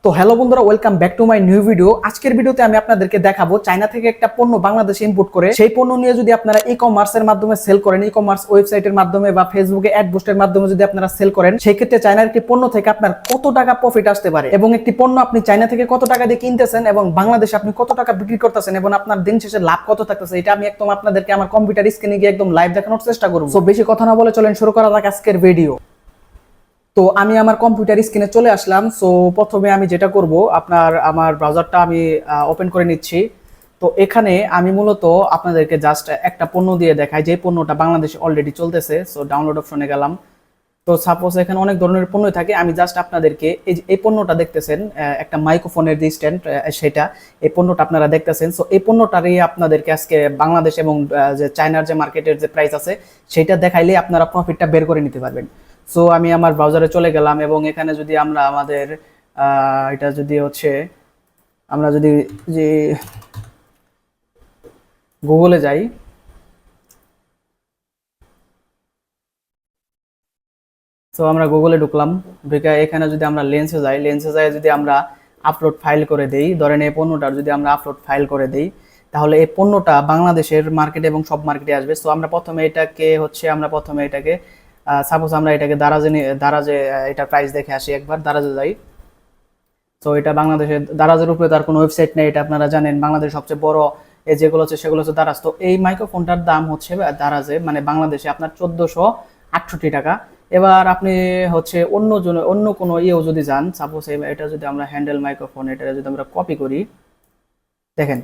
তো হ্যালো বন্ধুরা, welcome back to my new video. আজকের ভিডিওতে আমি আপনাদেরকে দেখাবো চায়না থেকে একটা পণ্য বাংলাদেশে ইম্পোর্ট করে সেই পণ্য নিয়ে যদি আপনারা ই কমার্সের মাধ্যমে সেল করেন, ই কমার্স ওয়েবসাইটের মাধ্যমে বা ফেসবুকে অ্যাড বুস্টের মাধ্যমে যদি আপনারা সেল করেন, সেই ক্ষেত্রে চায়নার একটি পণ্য থেকে আপনার কত টাকা প্রফিট আসতে পারে এবং একটি পণ্য আপনি চায়না থেকে কত টাকা দিয়ে কিনতেছেন এবং বাংলাদেশে আপনি কত টাকা বিক্রি করতেছেন এবং আপনার দিন শেষে লাভ কত থাকতেছে, এটা আমি একদম আপনাদেরকে আমার কম্পিউটার স্ক্রিনে গিয়ে একদম লাইভ দেখানোর চেষ্টা করব। সো বেশি কথা না বলে চলেন শুরু করা যাক আজকের ভিডিও। তো আমি আমার কম্পিউটার স্ক্রিনে চলে আসলাম। সো প্রথমে আমি যেটা করব, আমার ব্রাউজারটা আমি ওপেন করে নিচ্ছি। তো এখানে আমি মূলত আপনাদেরকে জাস্ট একটা পণ্য দিয়ে দেখাই যে পণ্যটা বাংলাদেশে অলরেডি চলতেছে। সো ডাউনলোড অপশনে গেলাম। তো সাপোজ এখানে অনেক ধরনের পণ্য থাকে, আমি জাস্ট আপনাদেরকে এই পণ্যটা দেখতেছেন, একটা মাইক্রোফোনের যে স্ট্যান্ড, সেটা এই পণ্যটা আপনারা দেখতেছেন। সো এই পণ্যটারই আপনাদেরকে আজকে বাংলাদেশ এবং যে চায়নার যে মার্কেটের যে প্রাইস আছে সেটা দেখাইলে আপনারা প্রফিটটা বের করে নিতে পারবেন। সো আমি আমার ব্রাউজারে চলে গেলাম এবং এখানে যদি আমরা আমাদের এটা যদি হচ্ছে আমরা যদি যে গুগলে যাই, তো আমরা গুগলে ঢুকলাম। ঢুকে এখানে যদি আমরা লেন্সে যাই যদি আমরা আপলোড ফাইল করে দেই, ধরেন এই পণ্যটার যদি আমরা আপলোড ফাইল করে দেই, তাহলে এই পণ্যটা বাংলাদেশের মার্কেটে এবং সব মার্কেটে আসবে। সো আমরা প্রথমে এটাকে সাপোজ আমরা এটাকে দারাজে এটা প্রাইস দেখে আসি, একবার দারাজে যাই। তো এটা বাংলাদেশের দারাজের উপরে তার কোনো ওয়েবসাইট নেই, এটা আপনারা জানেন। বাংলাদেশের সবচেয়ে বড় যেগুলো হচ্ছে সেগুলো হচ্ছে দারাজ। তো এই মাইক্রোফোনটার দাম হচ্ছে দারাজে মানে বাংলাদেশে আপনার 1468 টাকা। এবার আপনি হচ্ছে অন্য কোনো ইয়েও যদি যান, সাপোজ এটা যদি আমরা হ্যান্ডেল মাইক্রোফোন, এটা যদি আমরা কপি করি, দেখেন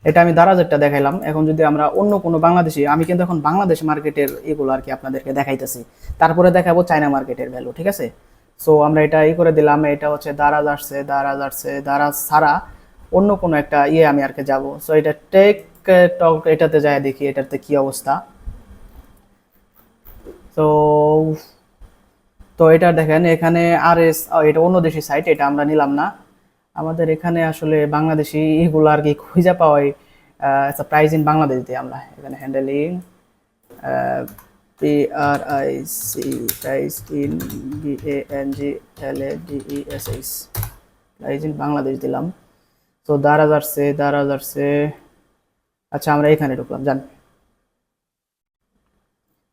এটা আমি দারাজেরটা দেখাইলাম। এখন যদি আমরা অন্য কোনো বাংলাদেশি, আমি কিন্তু এখন বাংলাদেশ মার্কেটের এগুলো আর কি আপনাদেরকে দেখাইতেছি, তারপরে দেখাবো চায়না মার্কেটের ভ্যালু, ঠিক আছে? সো আমরা এটা করে দিলাম। এটা হচ্ছে দারাজ ছাড়া অন্য কোনো একটা আমি আর কি যাবো। সো এটা টেক টক, এটাতে যায় দেখি এটাতে কি অবস্থা। তো তো এটা দেখেন এখানে এটা অন্য দেশি সাইট, এটা আমরা নিলাম না। আমাদের এখানে আসলে বাংলাদেশি এগুলো আর কি খুঁজে পাওয়াই প্রাইস ইন বাংলাদেশ দিয়ে আমরা এখানে handling PRIC price in BANGLADESH price in Bangladesh দিলাম। তো দারাজ আসছে। আচ্ছা আমরা এখানে ঢুকলাম, জান।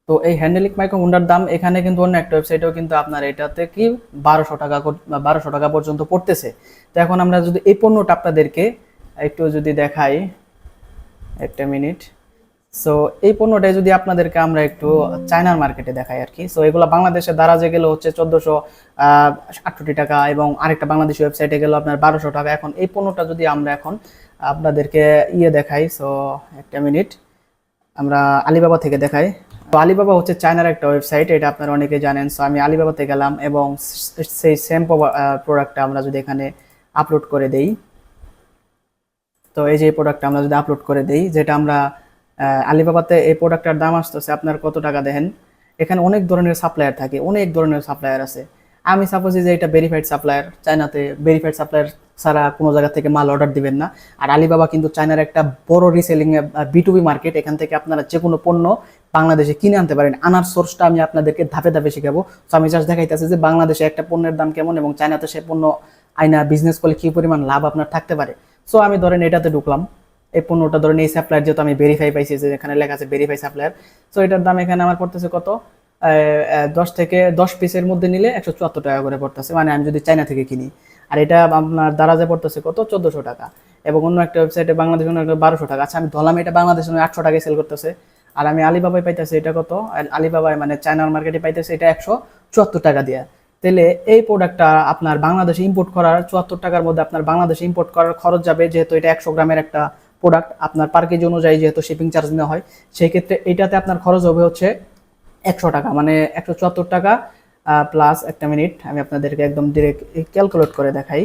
তো এই হ্যান্ডেলিক মাইক্রোফোনটার দাম এখানে কিন্তু অন্য একটা ওয়েবসাইটেও কিন্তু আপনার এটাতে কি 1200 টাকা পর্যন্ত পড়তেছে। তো এখন আমরা যদি এই পণ্যটা আপনাদেরকে একটু যদি দেখাই, একটা মিনিট। সো এই পণ্যটাই যদি আপনাদেরকে আমরা একটু চায়নার মার্কেটে দেখাই আর কি। সো এগুলো বাংলাদেশে দারাজে গেলে হচ্ছে 1468 টাকা এবং আরেকটা বাংলাদেশি ওয়েবসাইটে গেলে আপনার 1200 টাকা। এখন এই পণ্যটা যদি আমরা এখন আপনাদেরকে দেখাই, সো একটা মিনিট, আমরা আলিবাবা থেকে দেখাই। তো আলিবাবা হচ্ছে চায়নার একটা ওয়েবসাইট, এটা আপনারা অনেকে জানেন। সো আমি আলিবাবাতে গেলাম এবং সেই সেম প্রোডাক্টটা আমরা যদি এখানে আপলোড করে দেই, তো এই যে প্রোডাক্টটা আমরা যদি আপলোড করে দেই, যেটা আমরা আলিবাবাতে এই প্রোডাক্টটার দাম আসতেছে আপনার কত টাকা দেখেন। এখানে অনেক ধরনের সাপ্লায়ার থাকে, অনেক ধরনের সাপ্লায়ার আছে। আমি সাপোজ যে এটা ভেরিফাইড সাপ্লায়ার, চায়নাতে ভেরিফাইড সাপ্লায়ার ছাড়া কোনো জায়গা থেকে মাল অর্ডার দিবেন না। আর আলিবাবা কিন্তু চায়নার একটা বড় রিসেলিং B2B মার্কেট, এখান থেকে আপনারা যে কোনো পণ্য বাংলাদেশে কিনে আনতে পারেন। আনার সোর্সটা আমি আপনাদেরকে ধাপে ধাপে শেখাবো। তো আমি জাস্ট দেখাইতেছি যে বাংলাদেশে একটা পণ্যের দাম কেমন এবং চায়নাতে সে পণ্য আইনা বিজনেস করলে কি পরিমাণ লাভ আপনার থাকতে পারে। সো আমি ধরেন এটাতে ঢুকলাম, এই পণ্যটা ধরেন এই সাপ্লায়ার, যেহেতু আমি ভেরিফাই পাইছি যে এখানে লেখা আছে ভেরিফাই সাপ্লায়ার। সো এটার দাম এখানে আমার পড়তেছে কত, 10 পিসের মধ্যে নিলে 174 টাকা করে পড়তেছে, মানে আমি যদি চায়না থেকে কিনি। আর এটা আপনার দারাজে পড়তেছে কত, 1400 টাকা। এবং অন্য একটা ওয়েবসাইটে বাংলাদেশে 1200 টাকা। আচ্ছা আমি ধরলাম এটা বাংলাদেশে 800 টাকায় সেল করতেছে। আর আমি আলিবাবায় পাইতেছি এটা কত, আলিবাবায় মানে চায়নার মার্কেটে পাইতেছে এটা 174 টাকা দিয়ে। তাহলে এই প্রোডাক্টটা আপনার বাংলাদেশে ইম্পোর্ট করার 74 টাকার মধ্যে আপনার বাংলাদেশে ইম্পোর্ট করার খরচ যাবে, যেহেতু এটা 100 গ্রামের একটা প্রোডাক্ট, আপনার পার কেজি অনুযায়ী যেহেতু শিপিং চার্জ নেওয়া হয়, সেই ক্ষেত্রে এটাতে আপনার খরচ হবে হচ্ছে 100 টাকা, মানে 174 টাকা প্লাস, একটা মিনিট আমি আপনাদেরকে একদম ডিরেক্ট ক্যালকুলেট করে দেখাই।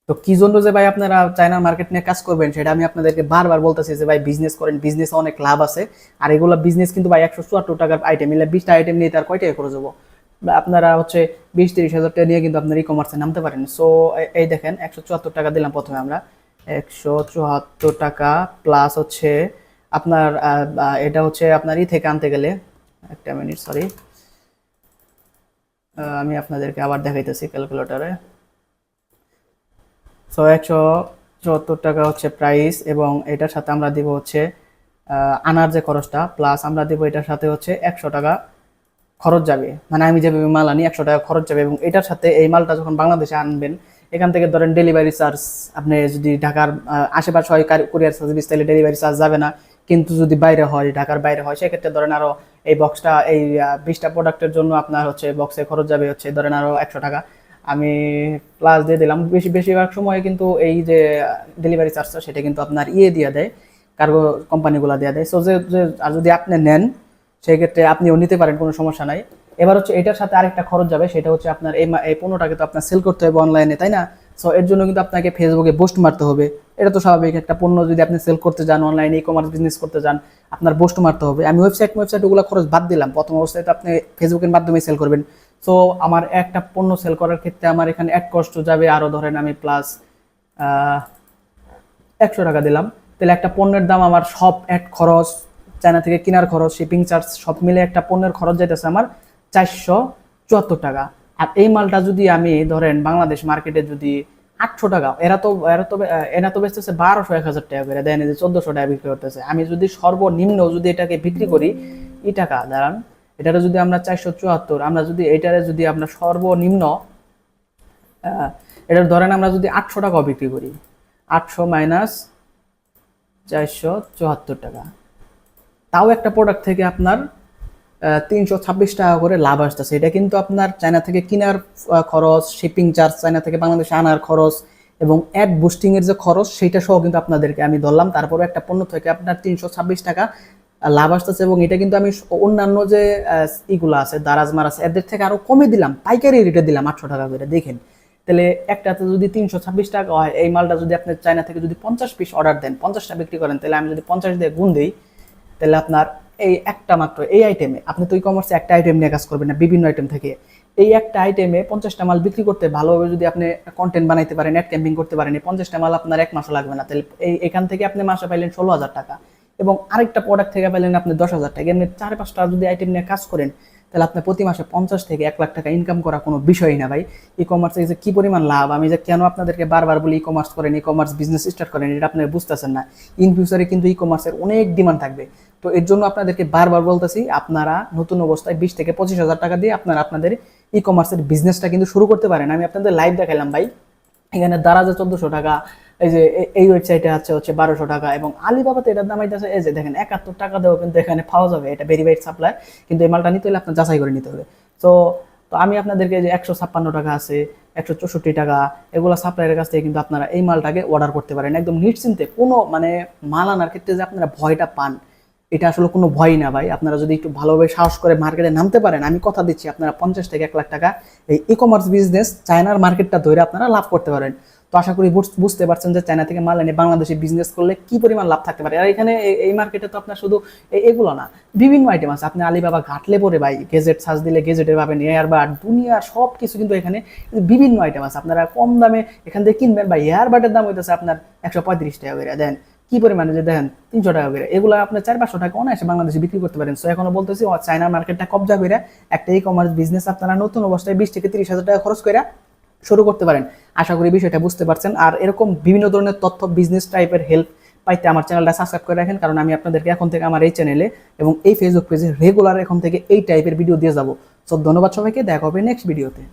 তো কি জন্য যে ভাই আপনারা চায়নার মার্কেট নিয়ে কাজ করবেন সেটা আমি আপনাদেরকে বারবার বলতেছি যে ভাই বিজনেস করেন, বিজনেসে অনেক লাভ আছে। আর এগুলো বিজনেস কিন্তু ভাই 174 টাকার আইটেম নিলে 20টা আইটেম নিয়ে তার কয় টাকা খরচ হবো? আপনারা হচ্ছে 20-30 হাজার টাকা নিয়ে কিন্তু আপনার ই কমার্সে নামতে পারেন। সো এই দেখেন 174 টাকা দিলাম প্রথমে আমরা, 174 টাকা প্লাস হচ্ছে আপনার এটা হচ্ছে আপনার থেকে আনতে গেলে, একটা মিনিট সরি, আমি আপনাদেরকে আবার দেখাইতেছি ক্যালকুলেটরে। সো 174 টাকা হচ্ছে প্রাইস, এবং এটার সাথে আমরা দিব হচ্ছে আনার যে খরচটা, প্লাস আমরা দিব এটার সাথে হচ্ছে 100 টাকা খরচ যাবে, মানে আমি যেভাবে মাল আনি 100 টাকা খরচ যাবে। এবং এটার সাথে এই মালটা যখন বাংলাদেশে আনবেন, এখান থেকে ধরেন ডেলিভারি চার্জ, আপনি যদি ঢাকার আশেপাশে হয় কুরিয়ার সার্ভিস, তাহলে ডেলিভারি চার্জ যাবে না। কিন্তু যদি বাইরে হয়, ঢাকার বাইরে হয়, সেক্ষেত্রে ধরেন আরো এই বক্সটা, এই 20টা প্রোডাক্টের জন্য আপনার হচ্ছে বক্সে খরচ যাবে হচ্ছে ধরেন আরো 100 টাকা। আমি প্লাস দিয়ে দিলাম। বেশিরভাগ সময় কিন্তু এই যে ডেলিভারি চার্জটা, সেটা কিন্তু আপনার দিয়ে দেয়, কার্গো কোম্পানিগুলো দিয়ে দেয়। সো আর যদি আপনি নেন, সেই ক্ষেত্রে আপনিও নিতে পারেন, কোনো সমস্যা নাই। এবার হচ্ছে এটার সাথে আরেকটা খরচ যাবে, সেটা হচ্ছে আপনার এই পণ্যটাকে তো আপনার সেল করতে হবে অনলাইনে, তাই না? সো এর জন্য কিন্তু আপনাকে ফেসবুকে পোস্ট মারতে হবে। এটা তো স্বাভাবিক, একটা পণ্য যদি আপনি সেল করতে যান, অনলাইনে ই কমার্স বিজনেস করতে যান, আপনার পোস্ট মারতে হবে। আমি ওয়েবসাইট ওগুলো খরচ বাদ দিলাম, প্রথম অবস্থায় তো আপনি ফেসবুকের মাধ্যমে সেল করবেন। সো আমার একটা পণ্য সেল করার ক্ষেত্রে আমার এখানে অ্যাড কষ্ট যাবে আরও, ধরেন আমি প্লাস 100 টাকা দিলাম, তাহলে একটা পণ্যের দাম আমার সব অ্যাড খরচ, চায়না থেকে কেনার খরচ, শিপিং চার্জ সব মিলে একটা পণ্যের খরচ যাইতেছে আমার 474 টাকা। আর এই মালটা যদি আমি ধরেন বাংলাদেশ মার্কেটে যদি 800 টাকা, এরা তো বেচতেছে 1200-1000 টাকা করে, দেন যে 1400 টাকা বিক্রি করতেছে। আমি যদি সর্বনিম্ন যদি এটাকে বিক্রি করি, এই টাকা দাঁড়ান, এটারে যদি আমরা 474, আমরা যদি এটারে যদি আমরা সর্বনিম্ন এটার ধরেন আমরা যদি 800 টাকাও বিক্রি করি, 800 মাইনাস 474 টাকা, তাও একটা প্রোডাক্ট থেকে আপনার 326 টাকা করে লাভ আসতেছে। এটা কিন্তু আপনার চায়না থেকে কেনার খরচ, শিপিং চার্জ, চায়না থেকে বাংলাদেশে আনার খরচ, এবং অ্যাড বুস্টিং এর যে খরচ, সেটা সহ কিন্তু আপনাদেরকে আমি ধরলাম। তারপরে একটা পণ্য থেকে আপনার 326 টাকা লাভ আসতেছে। এবং এটা কিন্তু আমি অন্যান্য যে ইগুলো আছে, দারাজ মারাজ, এদের থেকে আরো কমে দিলাম, পাইকারি রেটে দিলাম 800 টাকা করে। দেখেন, তাহলে একটাতে যদি 326 টাকা হয়, এই মালটা যদি আপনি চায়না থেকে যদি 50 পিস অর্ডার দেন, 50টা বিক্রি করেন, তাহলে আমি যদি 50 দিয়ে গুণ দিই, তাহলে আপনার এই একটা মাত্র এই আইটেমে, আপনি তো ই কমার্সে একটা আইটেম নিয়ে কাজ করবেন না, বিভিন্ন আইটেম থেকে, এই একটা আইটেমে 50টা মাল বিক্রি করতে ভালোভাবে যদি আপনি কন্টেন্ট বানাইতে পারেন, অ্যাড ক্যাম্পিং করতে পারেন, এই 50টা মাল আপনার এক মাসও লাগবে না। তাহলে এখান থেকে আপনি মাসে পাইলেন 16,000 টাকা, এবং আরেকটা প্রোডাক্ট থেকে পাইলেন আপনি 10,000 টাকা। এমনি 4-5টা যদি আইটেম নিয়ে কাজ করেন, তাহলে আপনি প্রতি মাসে 50 থেকে 1 লাখ টাকা ইনকাম করা কোনো বিষয়ই না ভাই। ই কমার্সে যে কি পরিমাণ লাভ, আমি যে কেন আপনাদেরকে বারবার বলি ই কমার্স করেন, ই কমার্স বিজনেস স্টার্ট করেন, এটা আপনারা বুঝতেছেন না। ইন ফিউচারে কিন্তু ই কমার্সের অনেক ডিমান্ড থাকবে। তো এর জন্য আপনাদেরকে বারবার বলতেছি, আপনারা নতুন অবস্থায় 20 থেকে 25,000 টাকা দিয়ে আপনারা আপনাদের ই কমার্সের বিজনেসটা কিন্তু শুরু করতে পারেন। আমি আপনাদের লাইভ দেখালাম ভাই, এখানে দারাজে 1400 টাকা, এই যে এই ওয়েবসাইটে হচ্ছে 1200 টাকা, এবং আলিবাবাতে এটার দাম আইতেছে এই যে দেখেন 71 টাকা দেওয়া কিন্তু এখানে পাওয়া যাবে। এটা ভেরিফাইড সাপ্লাই, কিন্তু এই মালটা নিতে হলে আপনার যাচাই করে নিতে হবে। তো তো আমি আপনাদেরকে যে 156 টাকা আছে, 164 টাকা, এগুলো সাপ্লাইয়ের কাছ থেকে কিন্তু আপনারা এই মালটাকে অর্ডার করতে পারেন একদম নিশ্চিন্তে। কোনো মানে মাল আনার ক্ষেত্রে যে আপনারা ভয়টা পান, এটা আসলে কোনো ভয় না ভাই। আপনারা যদি একটু ভালোভাবে সাহস করে মার্কেটে নামতে পারেন, আমি কথা দিচ্ছি আপনারা 50 থেকে 1 লাখ টাকা এই ই কমার্স বিজনেস চায়নার মার্কেটটা ধরে আপনারা লাভ করতে পারেন। তো আশা করি বুঝতে পারছেন যে চায়না থেকে মাল এনে বাংলাদেশে বিজনেস করলে কি পরিমাণ লাভ থাকতে পারে। আর এখানে এই মার্কেটে তো আপনার শুধু এগুলো না, বিভিন্ন আইটেম আছে। আপনি আলিবাবা ঘাটলে পরে ভাই, গেজেট সার্চ দিলে গেজেটের পাবেন, এয়ারবাড, দুনিয়ার সব কিছু কিন্তু এখানে বিভিন্ন আইটেম আছে। আপনারা কম দামে এখান থেকে কিনবেন। বা এয়ারবাডের দাম হইতেছে আপনার 135 টাকা করে, দেন কি পরিমাণে যে দেখেন 300 টাকা করে, এগুলো আপনার 400-500 টাকা অনায়াসে বাংলাদেশে বিক্রি করতে পারেন। সো এখনো বলতেছি, চায়নার মার্কেটটা কবজা করে একটা ই কমার্স বিজনেস আপনারা নতুন অবস্থায় 20 থেকে 30,000 টাকা খরচ করে শুরু করতে পারেন। আশা করি বিষয়টা বুঝতে পারছেন। আর এরকম বিভিন্ন ধরনের তথ্য, বিজনেস টাইপের হেল্প পাইতে আমার চ্যানেলটা সাবস্ক্রাইব করে রাখেন, কারণ আমি আপনাদেরকে এখন থেকে আমার এই চ্যানেলে এবং এই ফেসবুক পেজে রেগুলার এখন থেকে এই টাইপের ভিডিও দিয়ে যাবো। সো ধন্যবাদ সবাইকে, দেখা হবে নেক্সট ভিডিওতে।